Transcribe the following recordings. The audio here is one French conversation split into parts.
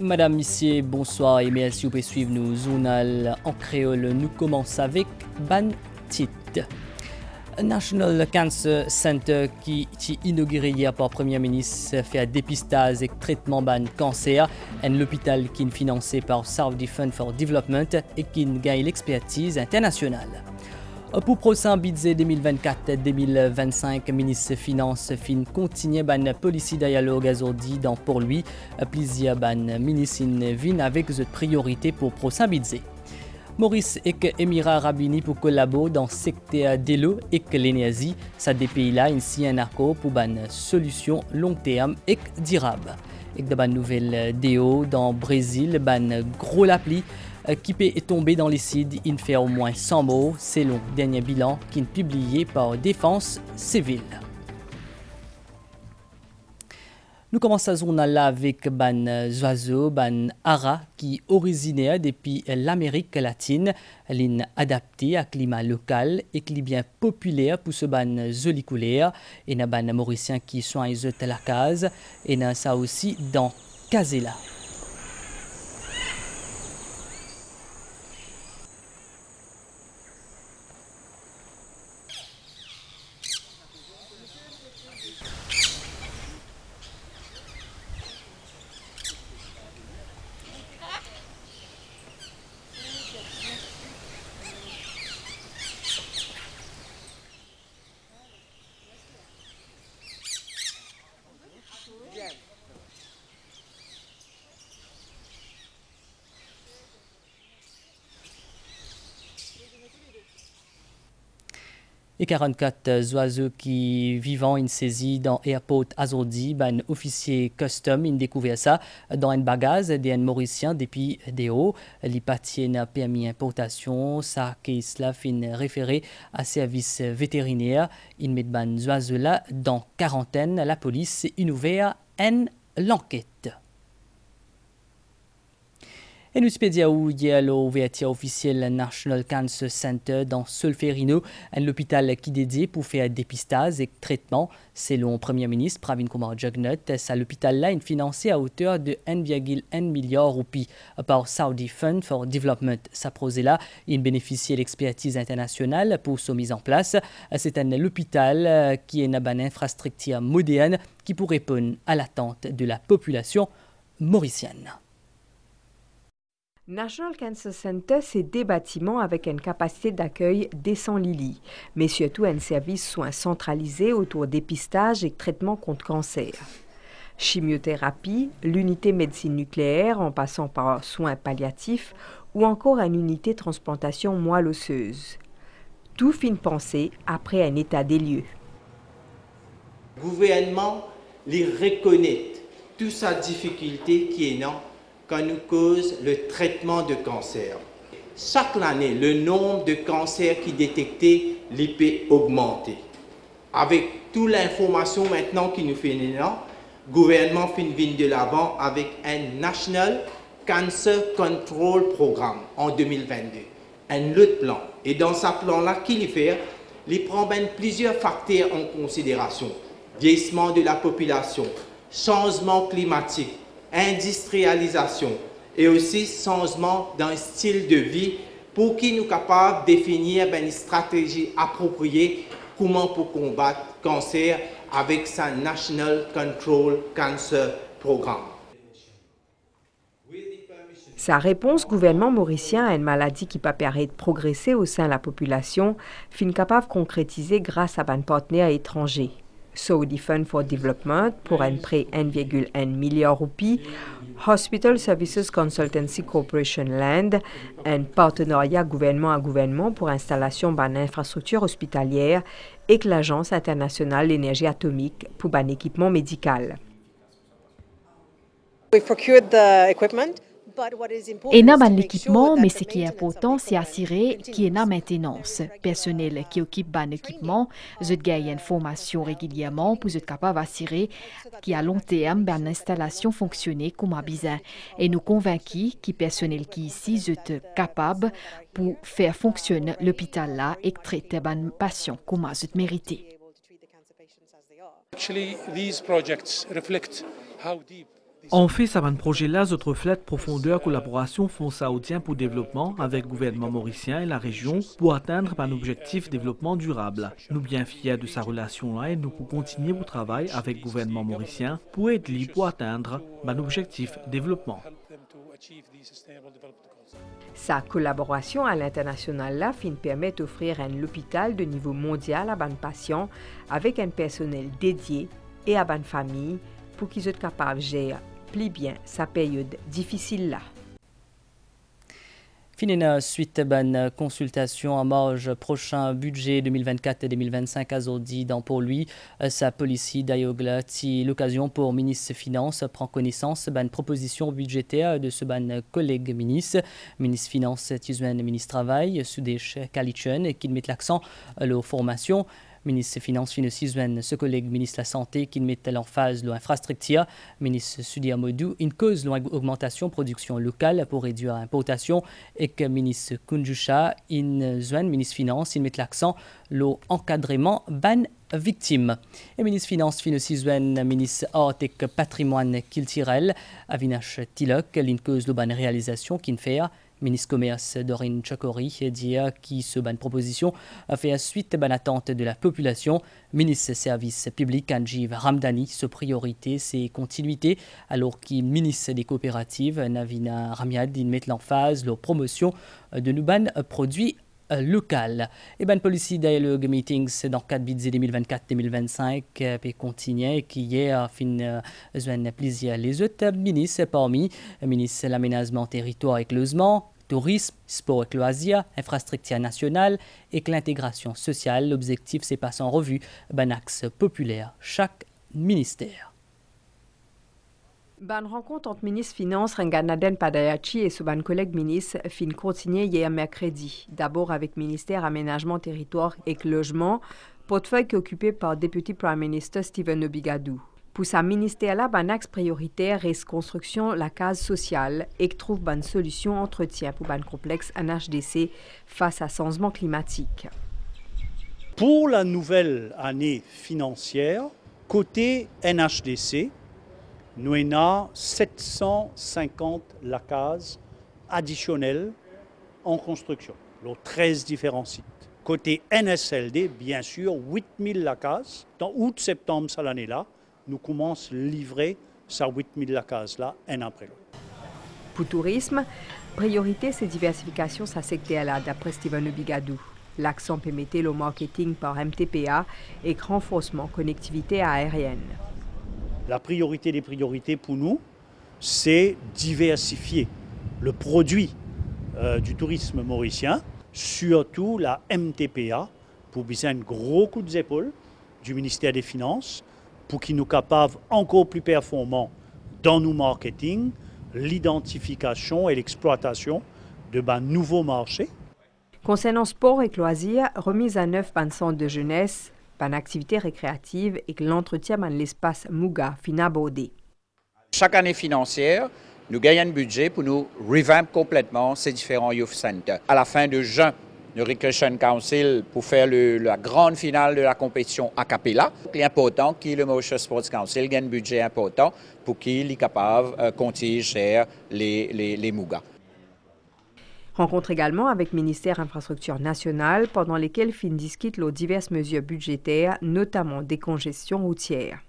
Madame, Monsieur, bonsoir et merci pour suivre nos journal en créole. Nous commençons avec ban titre. National Cancer Center qui est inauguré hier par Premier ministre fait un dépistage et traitement ban cancer. Un hôpital qui est financé par Saudi Fund for Development et qui gagne l'expertise internationale. Pour prochain budget 2024-2025, ministre des Finances fin continue ban policy dialogue aujourd'hui dans pour lui plusieurs ban ministres viennent avec cette priorité pour prochain budget. Maurice et Émirats Arabes Unis pour collaborer dans le secteur de l'eau et l'énergie, ça des pays-là ainsi un accord pour ban solution long terme et durable. Et de ban nouvelle DO dans le Brésil, ban gros l'appli qui peut tomber dans les cides, il fait au moins 100 morts, selon le dernier bilan qui est publié par Défense Civile. Nous commençons ce journal-là avec ban oiseau, ban ara, qui est originaire depuis l'Amérique latine, l'in adapté à climat local et qui est bien populaire pour ce ban joli couleur, et na ban mauricien qui soigne la case, et na ça aussi dans Casella. Et 44 oiseaux qui vivant in saisie dans l'aéroport Azordi, un officier custom, il découvert ça dans un bagage d'un Mauricien depuis des hauts. L'hypathie n'a permis importation, ça qui cela fin référé à service vétérinaire. Il met ban oiseaux là dans quarantaine. La police a ouvert une enquête. Et nous spédia où il y a l'ouverture officielle National Cancer Center dans Solferino, un hôpital qui est dédié pour faire dépistage et traitement. Selon le Premier ministre Pravin Kumar Jugnauth, l'hôpital-là est financé à hauteur de 1,1 milliard de roupies par Saudi Fund for Development. Ce projet-là, il bénéficie de l'expertise internationale pour sa mise en place. C'est un hôpital qui est une infrastructure moderne qui pourrait répondre à l'attente de la population mauricienne. National Cancer Center, c'est des bâtiments avec une capacité d'accueil des 100 lits, mais surtout un service soins centralisé autour dépistage et traitement contre cancer. Chimiothérapie, l'unité médecine nucléaire en passant par soins palliatifs ou encore une unité transplantation moelle osseuse. Tout fin pensé après un état des lieux. Le gouvernement les reconnaît toute sa difficulté qui est non quand nous cause le traitement de cancer. Chaque année, le nombre de cancers qui détectés peut augmenter. Avec toute l'information maintenant qui nous fait le gouvernement vient de l'avant avec un National Cancer Control Programme en 2022. Un autre plan. Et dans ce plan-là, qu'il fait, il prend plusieurs facteurs en considération. Vieillissement de la population, changement climatique, industrialisation et aussi changement d'un style de vie pour qu'il nous capable de définir une stratégie appropriée comment pour combattre le cancer avec sa National Control Cancer Programme. Sa réponse gouvernement mauricien à une maladie qui peut paraître progresser au sein de la population fin capable de concrétiser grâce à un partenaire étranger. Saudi Fund for Development pour un prêt 1,1 milliard de roupies, Hospital Services Consultancy Corporation Land, un partenariat gouvernement à gouvernement pour installation d'une infrastructure hospitalière et que l'Agence internationale d'énergie atomique pour un équipement médical. We procured the equipment. Et n'a pas l'équipement, mais ce qui est important, c'est assurer qu'il y ait une maintenance. Personnel qui occupe ban équipement, je gagne une formation régulièrement pour être capable d'assurer qu'à long terme, ban installation fonctionne comme à besoin. Et nous convaincus que personnel qui ici, est capable pour faire fonctionner l'hôpital là et traiter ban patients comme à mérité. Actually, these projects reflect how deep En fait, ça projet là, notre reflète profondeur collaboration fonds saoudien pour développement avec le gouvernement mauricien et la région pour atteindre un objectif développement durable. Nous bien fiers de sa relation là et nous pour continuer au travail avec le gouvernement mauricien pour aider pour atteindre un objectif développement. Sa collaboration à l'international là fin permet d'offrir un hôpital de niveau mondial à ban patients avec un personnel dédié et à ban famille pour qu'ils soient capables de gérer plus bien sa période difficile là. Finina suite ban consultation à marge prochain budget 2024-2025 à Zordi dans pour lui sa policy d'Ayogla ti l'occasion pour ministre Finances prend connaissance ban proposition budgétaire de ce ban collègue ministre Finances Tizwen ministre Travail Sudesh Kalichen qui met l'accent la formation ministre Finances Finosizwen, ce collègue ministre de la Santé qui met l'emphase l'infrastructure, ministre Sudia Modou, une cause l'augmentation production locale pour réduire l'importation et que ministre Kunjusha, ministre Finances, il met l'accent l'encadrement ban victime. Et ministre Finances Finosizwen, ministre Art et Patrimoine Kiltirel, Avinash Tilok, une cause ban réalisation qui fait ministre Commerce Dorine Chakori dit qui se ban proposition a fait suite ban attente de la population. Ministre Service Public Anjiv Ramdani ce priorité c'est continuité alors que ministre des coopératives Navina Ramiad il met l'emphase la promotion de nos ban produits local. Et ben policy dialogue meetings dans 4 budget 2024-2025 puis continue qui est fin plaisir les autres ministres parmi ministre de l'aménagement territoire et logement, tourisme, sport et loisirs, infrastructure nationale et l'intégration sociale. L'objectif c'est passer en revue un axe populaire chaque ministère. Ban rencontre entre ministre Finances Renganaden Padayachi et son collègue ministre fin continuer hier mercredi. D'abord avec ministère Aménagement Territoire et Logement, portefeuille qui est occupé par député Prime Minister Stephen Obigadou. Pour sa ministère là, ban axe prioritaire reste construction la case sociale et que trouve ban solution entretien pour ban complexe NHDC face à changement climatique. Pour la nouvelle année financière, côté NHDC, nous avons 750 cases additionnelles en construction, dans 13 différents sites. Côté NSLD, bien sûr, 8000 cases. Dans août-septembre cette année-là, nous commençons à livrer ces 8000 cases-là, un après l'autre. Pour le tourisme, priorité c'est diversification sa secteur-là, d'après Stephen Obigadou. L'accent peut mettre le marketing par MTPA et renforcement connectivité aérienne. La priorité des priorités pour nous, c'est diversifier le produit du tourisme mauricien, surtout la MTPA, pour biser un gros coup d'épaule du ministère des Finances, pour qu'il nous capable encore plus performants dans nos marketing, l'identification et l'exploitation de nouveaux marchés. Concernant sport et loisirs, remise à neuf par centre de jeunesse, par activité récréative et que l'entretien de l'espace Muga fin abordé. Chaque année financière, nous gagnons un budget pour nous revamp complètement ces différents youth centers. À la fin de juin, le Recreation Council pour faire la grande finale de la compétition a cappella. Il est important que le Mauritius Sports Council gagne un budget important pour qu'il soit capable de continuer à gérer les Muga. Rencontre également avec le ministère Infrastructure nationale pendant lesquelles fin discute les diverses mesures budgétaires, notamment des congestions routières.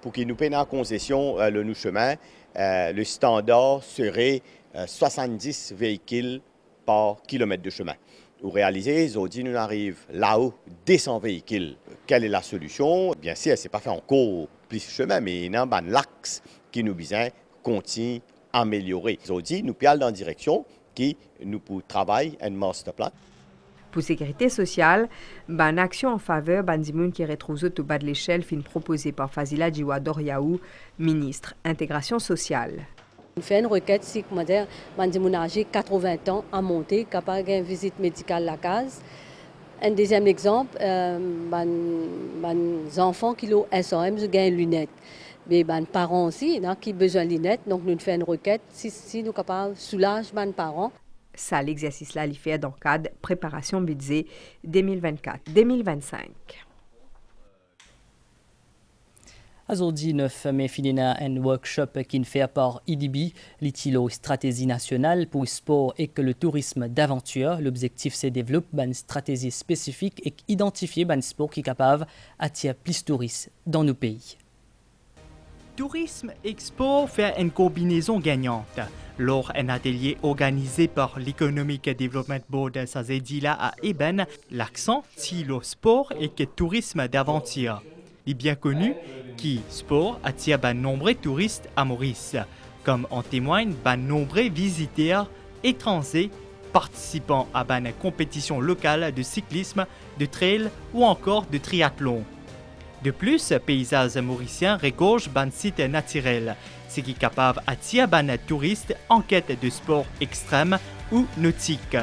Pour qu'il nous paye en concession le nou chemin, le standard serait 70 véhicules par kilomètre de chemin. Pour réaliser, Zodi nous arrive là-haut 200 véhicules. Quelle est la solution? Bien sûr, ce n'est pas fait encore plus de chemin, mais il y a l'axe qui nous besoin continue à améliorer. Zodi nous parle dans la direction qui nous pour travailler un master plan. Pour sécurité sociale, une action en faveur des gens qui retrouvent au bas de l'échelle fin proposée par Fazila Djiwador-Yaou, ministre intégration sociale. On fait une requête si les âgés 80 ans à monter, capable d'une visite médicale à la case. Un deuxième exemple, les enfants qui ont SOM ont des lunettes. Mais les parents aussi qui ont besoin de lunettes, donc nous faisons une requête si nous sommes capables de soulager les parents. Ça, l'exercice là, il fait dans le cadre préparation budget 2024-2025. Aujourd'hui, 9 mai, finina un workshop qui fait par IDB, l'Itilo Stratégie nationale pour le sport et que le tourisme d'aventure. L'objectif, c'est de développer une stratégie spécifique et identifier un sport qui est capable d'attirer plus de touristes dans nos pays. Tourisme Expo fait une combinaison gagnante. Lors d'un atelier organisé par l'Economic Development Board Sazedila à Eben, l'accent sur le sport et le tourisme d'aventure. Il est bien connu que le sport attire de nombreux touristes à Maurice, comme en témoignent de nombreux visiteurs étrangers participant à une compétition locale de cyclisme, de trail ou encore de triathlon. De plus, le paysage mauricien regorge d'un site naturel, ce qui est capable d'attirer des touristes en quête de sport extrême ou nautique.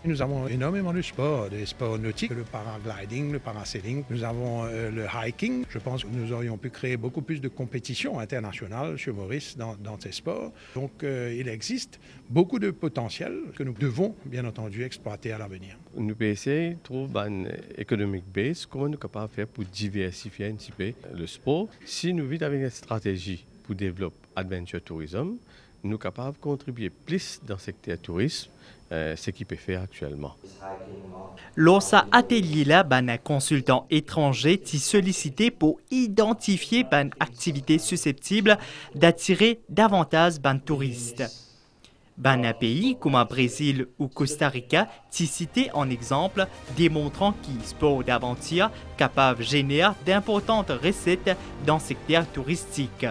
Nous avons énormément de sports, des sports nautiques, le paragliding, le parasailing. Nous avons le hiking. Je pense que nous aurions pu créer beaucoup plus de compétitions internationales chez Maurice dans ces sports. Donc il existe beaucoup de potentiel que nous devons bien entendu exploiter à l'avenir. L'UPC trouve une economic base, comment nous sommes capables de faire pour diversifier un petit peu le sport. Si nous vivons avec une stratégie pour développer adventure tourism, nous sommes capables de contribuer plus dans le secteur tourisme, ce qu'il peut faire actuellement. Lors de cet atelier-là, un consultant étranger est sollicité pour identifier une activité susceptible d'attirer davantage de touristes. Un pays comme le Brésil ou Costa Rica est cité en exemple, démontrant que le sport d'aventure est capable de générer d'importantes recettes dans le secteur touristique.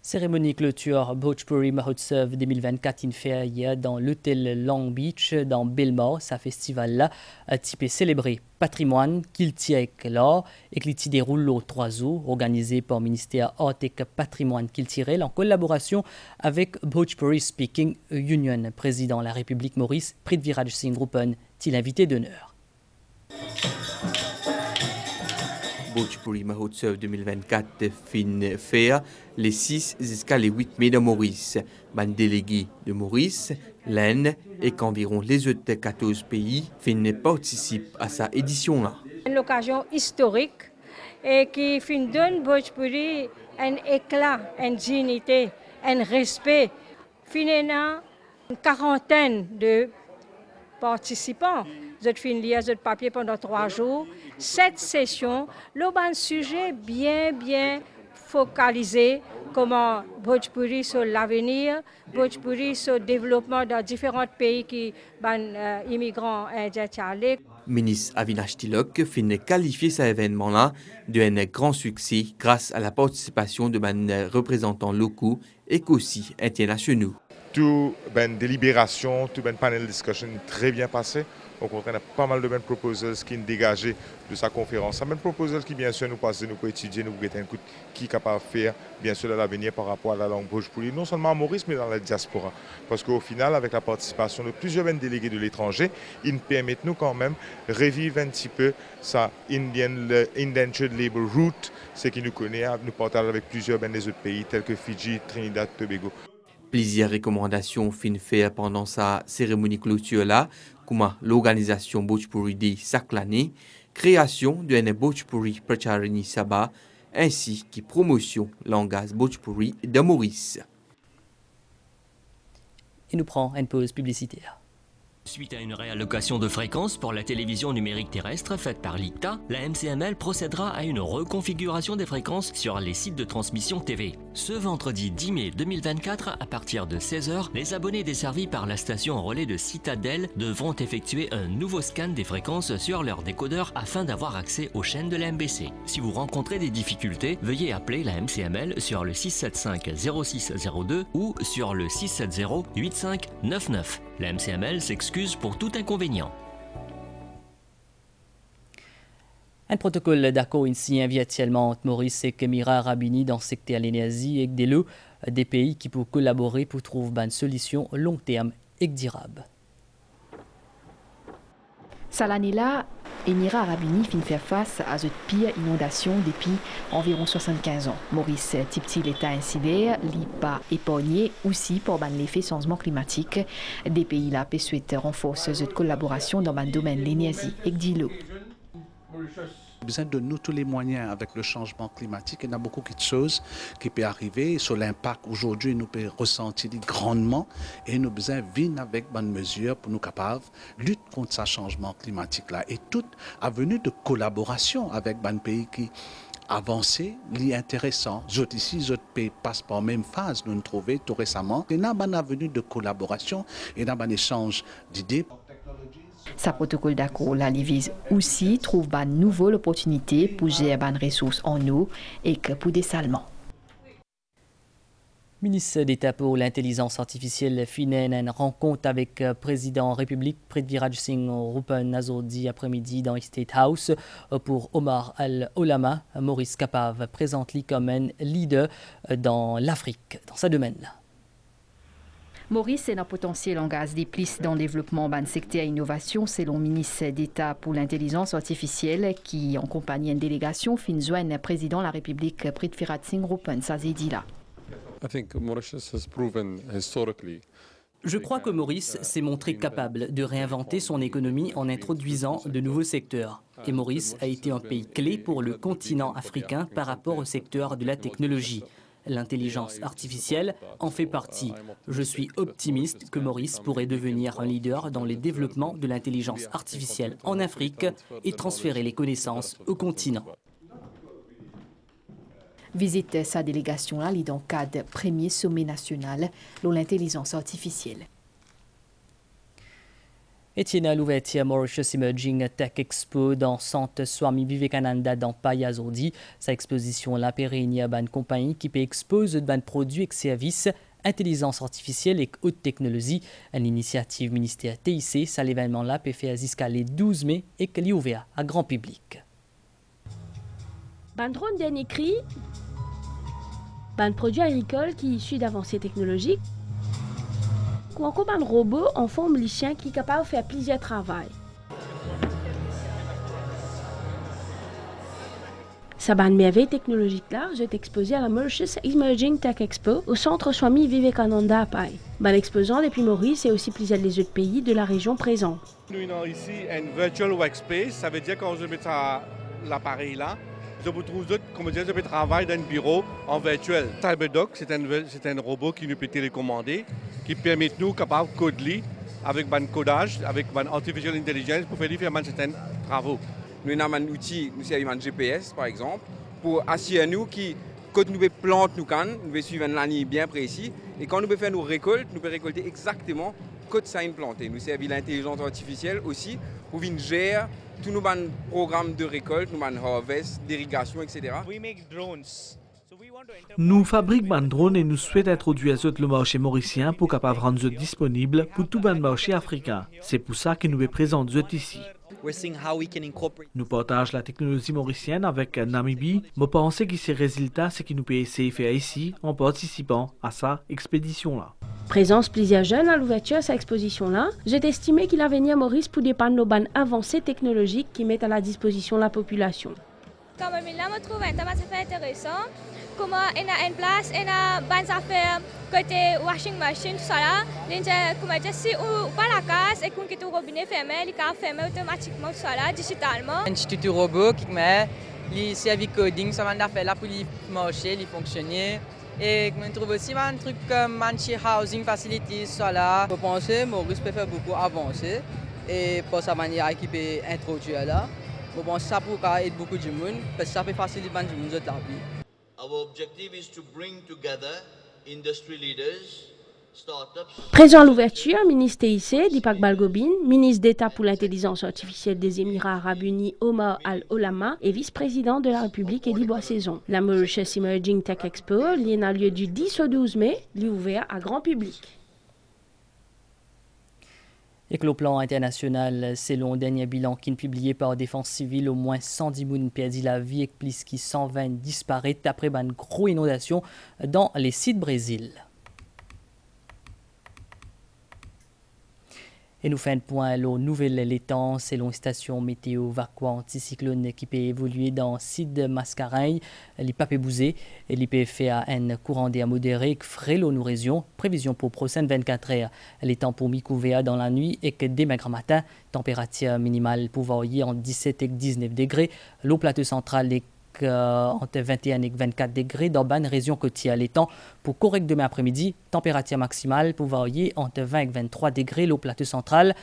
Cérémonie clôture Bhojpuri Mahotsav 2024 in fait dans l'hôtel Long Beach dans Belmore. Ce festival-là a typé célébrer patrimoine qu'il tient là et qui déroule aux 3 jours, organisé par le ministère Art et Patrimoine culturel en collaboration avec Bhojpuri Speaking Union. Président de la République Maurice, Prithviraj Singh Rupan, est l'invité d'honneur. Bhojpuri Mahotsav 2024 fin faire les 6 jusqu'à les 8 mai de Maurice. Ban délégués de Maurice, l'Inde et qu'environ les autres 14 pays participent à sa édition-là. Une occasion historique et qui donne Bhojpuri un éclat, une dignité, un respect. Finalement, une quarantaine de participants. Je finis ce papier pendant 3 jours. Cette session, le sujet bien focalisé, comment Bhojpuri sur l'avenir, Bhojpuri sur le développement dans différents pays qui sont immigrants indiens. Ministre Avinash Tilok finit qualifier cet événement-là d'un grand succès grâce à la participation de représentants locaux et aussi internationaux. Tout délibération, tout panel discussion très bien passé. Au contraire, il y a pas mal de proposals qui sont dégagés de sa conférence. Ça même proposals qui, bien sûr, nous passent, nous pouvons étudier, nous pouvons écouter qui est capable de faire, bien sûr, à l'avenir par rapport à la langue Bhojpuri, non seulement à Maurice, mais dans la diaspora. Parce qu'au final, avec la participation de plusieurs délégués de l'étranger, ils nous permettent nous quand même de revivre un petit peu sa Indentured Labor Route, ce qui nous connaît, nous partageons avec plusieurs des autres pays tels que Fidji, Trinidad, Tobago. Plusieurs recommandations fin faire pendant sa cérémonie clôture-là, comme l'organisation Bhojpuri Day chaque année, création d'une Bhojpuri Pracharini Sabha, ainsi que promotion langage Bhojpuri de Maurice. Et nous prenons une pause publicitaire. Suite à une réallocation de fréquences pour la télévision numérique terrestre faite par l'ICTA, la MCML procédera à une reconfiguration des fréquences sur les sites de transmission TV. Ce vendredi 10 mai 2024, à partir de 16h, les abonnés desservis par la station relais de Citadel devront effectuer un nouveau scan des fréquences sur leur décodeur afin d'avoir accès aux chaînes de la MBC. Si vous rencontrez des difficultés, veuillez appeler la MCML sur le 675-0602 ou sur le 670-8599. La MCML s'excuse pour tout inconvénient. Un protocole d'accord ici virtuellement entre Maurice et Émirats Arabes dans le secteur de l'énergie et des pays qui peuvent collaborer pour trouver une solution long terme et durable. Cette année-là, Émirats Arabes Unis finit faire face à cette pire inondation depuis environ 75 ans. Maurice type l'État insulaire, l'IPA épargné aussi pour l'effet changement climatique. Des pays là souhaitent renforcer cette collaboration dans le domaine de l'énergie et de l'eau. besoin de nous tous les moyens avec le changement climatique. Il y a beaucoup de choses qui peuvent arriver. Sur l'impact, aujourd'hui, nous pouvons ressentir grandement et nous besoin de venir avec bonnes mesures pour nous capables de lutter contre ce changement climatique-là. Et toute avenue de collaboration avec les pays qui avancé, l'intéressant. D'autres ici, d'autres pays passent par la même phase. Nous nous trouvons tout récemment. Il y a une avenue de collaboration et un échange d'idées. Sa protocole d'accord là, vise aussi trouve une nouvelle opportunité pour gérer des ressources en eau et que pour des salements. Ministre d'État pour l'intelligence artificielle finit une rencontre avec le président République Prithviraj Singh Rupan aujourd'hui après-midi dans State House pour Omar Al-Olama. Maurice Kapav présente-lui comme un leader dans l'Afrique, dans ce domaine-là. Maurice est un potentiel engagé des plus dans le développement d'un secteur innovation selon le ministre d'État pour l'intelligence artificielle qui, en compagnie d'une délégation, fin joint le président de la République Prithviraj Singh Rupan Sazedila. Je crois que Maurice s'est montré capable de réinventer son économie en introduisant de nouveaux secteurs. Et Maurice a été un pays clé pour le continent africain par rapport au secteur de la technologie. L'intelligence artificielle en fait partie. Je suis optimiste que Maurice pourrait devenir un leader dans le développement de l'intelligence artificielle en Afrique et transférer les connaissances au continent. Visite sa délégation là, dans le cadre du premier sommet national de l'intelligence artificielle. Etienne à l'ouverture Mauritius Emerging Tech Expo dans Centre Swami Vivekananda dans Payazodi. Sa exposition la pérenne ban compagnie qui peut exposer de produits et services, intelligence artificielle et haute technologie. Une initiative ministère TIC, ça l'événement là peut faire jusqu'à le 12 mai et qu'elle est ouvert à grand public. Ban drone bien écrit, ban produit agricole qui est issu d'avancées technologiques, ou encore un robot en forme de chien qui est capable de faire plusieurs travaux. Cette merveille technologique là, je vais exposé à la Mauritius Emerging Tech Expo au centre Swami Vivekananda à Pai. L'exposant depuis Maurice et aussi plusieurs des autres pays de la région présents. Nous avons ici un virtual workspace, ça veut dire quand je mets l'appareil là, je vous trouve comme je peux travailler dans un bureau en virtuel. CyberDoc, c'est un robot qui nous peut télécommander, qui permet nous capables de coder avec un codage, avec une artificial intelligence pour faire différents certains travaux. Nous avons un outil, nous avons un GPS par exemple, pour assurer nous que quand nous plantons nous pouvons suivre une ligne bien précise et quand nous pouvons faire nos récoltes, nous pouvons récolter exactement quand ça a planté. Nous avons l'intelligence artificielle aussi pour venir gérer tous nos programmes de récolte, nos harvest, d'irrigation, etc. Nous fabriquons des drones et nous souhaitons introduire le marché mauricien pour capable rendre disponible pour tout le marché africain. C'est pour ça que nous présentons ici. Nous partageons la technologie mauricienne avec Namibie. Je pense que ces résultats, c'est que nous pouvons essayer de faire ici en participant à sa expédition-là. Présence plusieurs jeunes à l'ouverture de cette exposition-là, j'ai estimé qu'il a venu à Maurice pour dépanner nos bandes avancées technologiques qui mettent à la disposition la population. Comme là, je trouve un thème assez intéressant. Comment on a une place, on a bonnes affaires côté washing machine, tout ça là. Comment dire, si on pas la casse et qu'on quitte le robinet fermé, il peut fermer automatiquement tout ça là, digitalement. Un petit robot qui met les services coding, ça va faire là pour marcher, fonctionner. Et on trouve aussi un truc comme housing facilities, ça là. Je pense que Maurice peut faire beaucoup avancer et pour sa manière qui peut introduire là. Je pense que ça peut aider beaucoup de monde parce que ça peut faciliter beaucoup de monde la vie. Our objective is to bring together industry leaders, startups. Présent à l'ouverture, ministre TIC, Dipak Balgobin, ministre d'État pour l'intelligence artificielle des Émirats Arabes Unis, Omar Al-Olama, et vice-président de la République, Eddie Boissaison. La Mauritius Emerging Tech Expo, a lieu du 10 au 12 mai, ouvert à grand public. Et que le plan international, selon le dernier bilan qui est publié par Défense civile, au moins 110 personnes perdu la vie et plus qui 120 disparaissent après une grosse inondation dans les sites Brésil. Et nous faisons un point aux nouvelles l'étang selon station météo vacua anticyclone qui peut évoluer dans sud de Mascareille, l'IPAP bousé et l'IP fait à un courant d'air modéré qui ferait nos régions. Prévision pour prochaine 24 heures. L'étang pour mi-couvert dans la nuit et que dès matin matin, température minimale pouvant y en 17 et 19 degrés. L'eau plateau central est entre 21 et 24 degrés dans la région côtière. Les temps pour correct demain après-midi, température maximale pour varier entre 20 et 23 degrés l'eau plateau central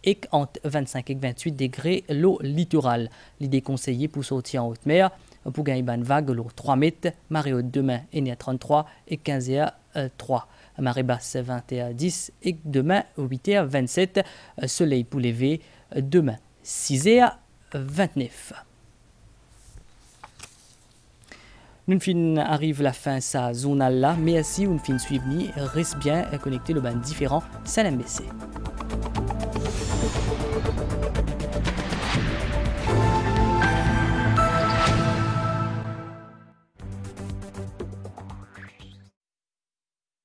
et entre 25 et 28 degrés l'eau littorale. L'idée conseillée pour sortir en haute mer, pour gagner une vague l'eau 3 mètres, marée haute demain est à 33 et 15 h 3. Marée basse 21 10 et demain 8 h 27. Soleil pour lever demain 6 h 29. Nous fin arrive la fin de sa zone là, mais si vous fin suivre, reste bien connecté le ban différent, c'est l'MBC.